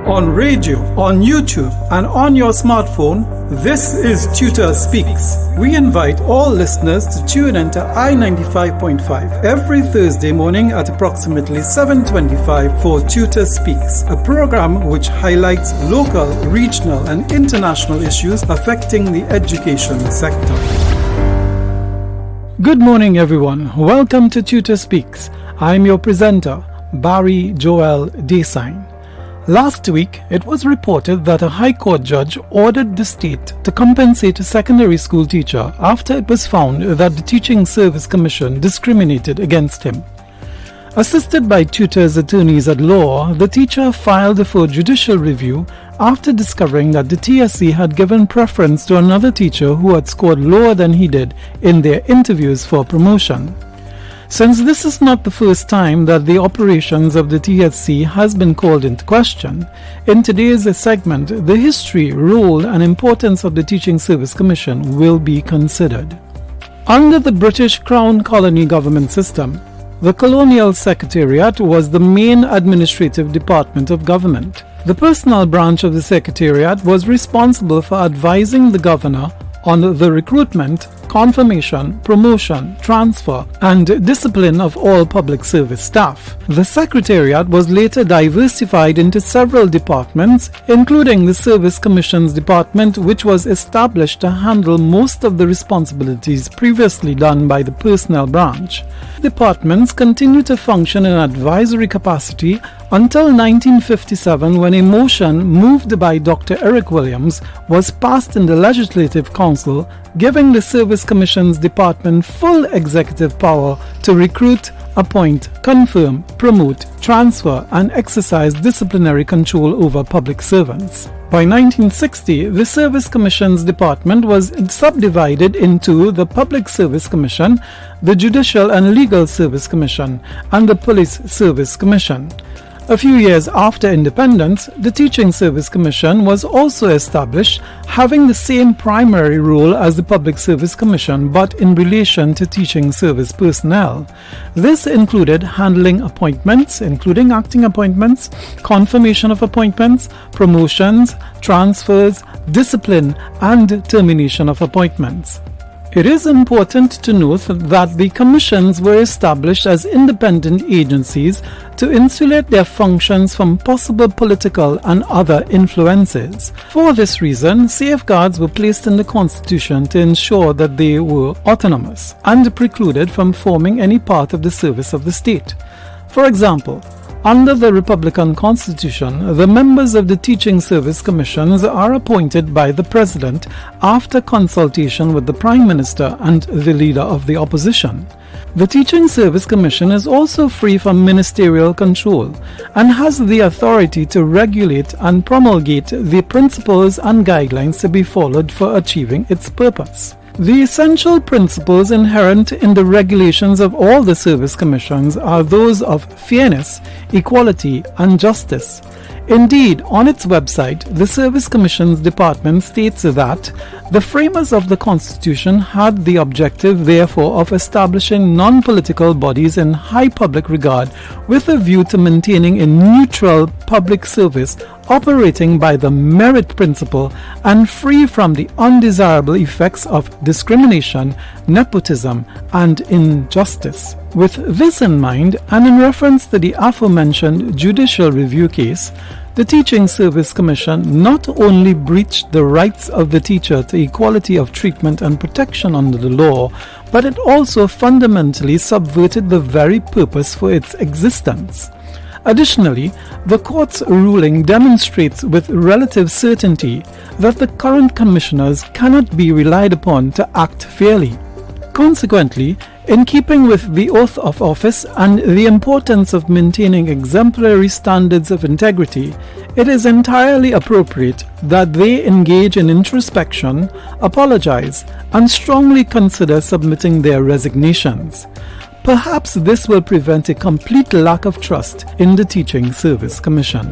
on radio, on YouTube, and on your smartphone. This is TTUTA Speaks. We invite all listeners to tune into I-95.5 every Thursday morning at approximately 7:25 for TTUTA Speaks, a program which highlights local, regional, and international issues affecting the education sector. Good morning, everyone. Welcome to TTUTA Speaks. I'm your presenter, Barry Joel Desaine. Last week, it was reported that a High Court judge ordered the state to compensate a secondary school teacher after it was found that the Teaching Service Commission discriminated against him. Assisted by TTUTA's attorneys at law, the teacher filed for judicial review after discovering that the TSC had given preference to another teacher who had scored lower than he did in their interviews for promotion. Since this is not the first time that the operations of the TSC has been called into question, in today's segment, the history, role, and importance of the Teaching Service Commission will be considered. Under the British Crown Colony government system, the Colonial Secretariat was the main administrative department of government. The personnel branch of the Secretariat was responsible for advising the governor on the recruitment, confirmation, promotion, transfer, and discipline of all public service staff. The Secretariat was later diversified into several departments, including the Service Commissions Department, which was established to handle most of the responsibilities previously done by the personnel branch. Departments continue to function in advisory capacity until 1957, when a motion moved by Dr. Eric Williams was passed in the Legislative Council, giving the Service Commissions Department full executive power to recruit, appoint, confirm, promote, transfer, and exercise disciplinary control over public servants. By 1960, the Service Commissions Department was subdivided into the Public Service Commission, the Judicial and Legal Service Commission, and the Police Service Commission. A few years after independence, the Teaching Service Commission was also established, having the same primary role as the Public Service Commission but in relation to teaching service personnel. This included handling appointments, including acting appointments, confirmation of appointments, promotions, transfers, discipline, and termination of appointments. It is important to note that the commissions were established as independent agencies to insulate their functions from possible political and other influences. For this reason, safeguards were placed in the Constitution to ensure that they were autonomous and precluded from forming any part of the service of the state. For example, under the Republican Constitution, the members of the Teaching Service Commissions are appointed by the President after consultation with the Prime Minister and the Leader of the Opposition. The Teaching Service Commission is also free from ministerial control and has the authority to regulate and promulgate the principles and guidelines to be followed for achieving its purpose. The essential principles inherent in the regulations of all the service commissions are those of fairness, equality, and justice. Indeed, on its website, the Service Commissions Department states that the framers of the Constitution had the objective, therefore, of establishing non-political bodies in high public regard with a view to maintaining a neutral public service operating by the merit principle and free from the undesirable effects of discrimination, nepotism, and injustice. With this in mind, and in reference to the aforementioned judicial review case, the Teaching Service Commission not only breached the rights of the teacher to equality of treatment and protection under the law, but it also fundamentally subverted the very purpose for its existence. Additionally, the court's ruling demonstrates with relative certainty that the current commissioners cannot be relied upon to act fairly. Consequently, in keeping with the oath of office and the importance of maintaining exemplary standards of integrity, it is entirely appropriate that they engage in introspection, apologize, and strongly consider submitting their resignations. Perhaps this will prevent a complete lack of trust in the Teaching Service Commission.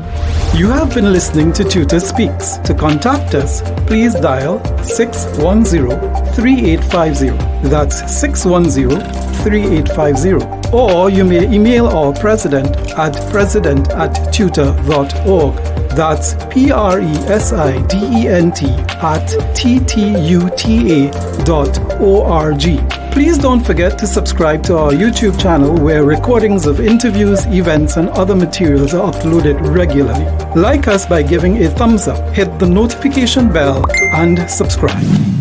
You have been listening to TTUTA Speaks. To contact us, please dial 610-3850. That's 610-3850. Or you may email our president at president@tuta.org. That's president@ttuta.org. Please don't forget to subscribe to our YouTube channel where recordings of interviews, events, and other materials are uploaded regularly. Like us by giving a thumbs up, hit the notification bell, and subscribe.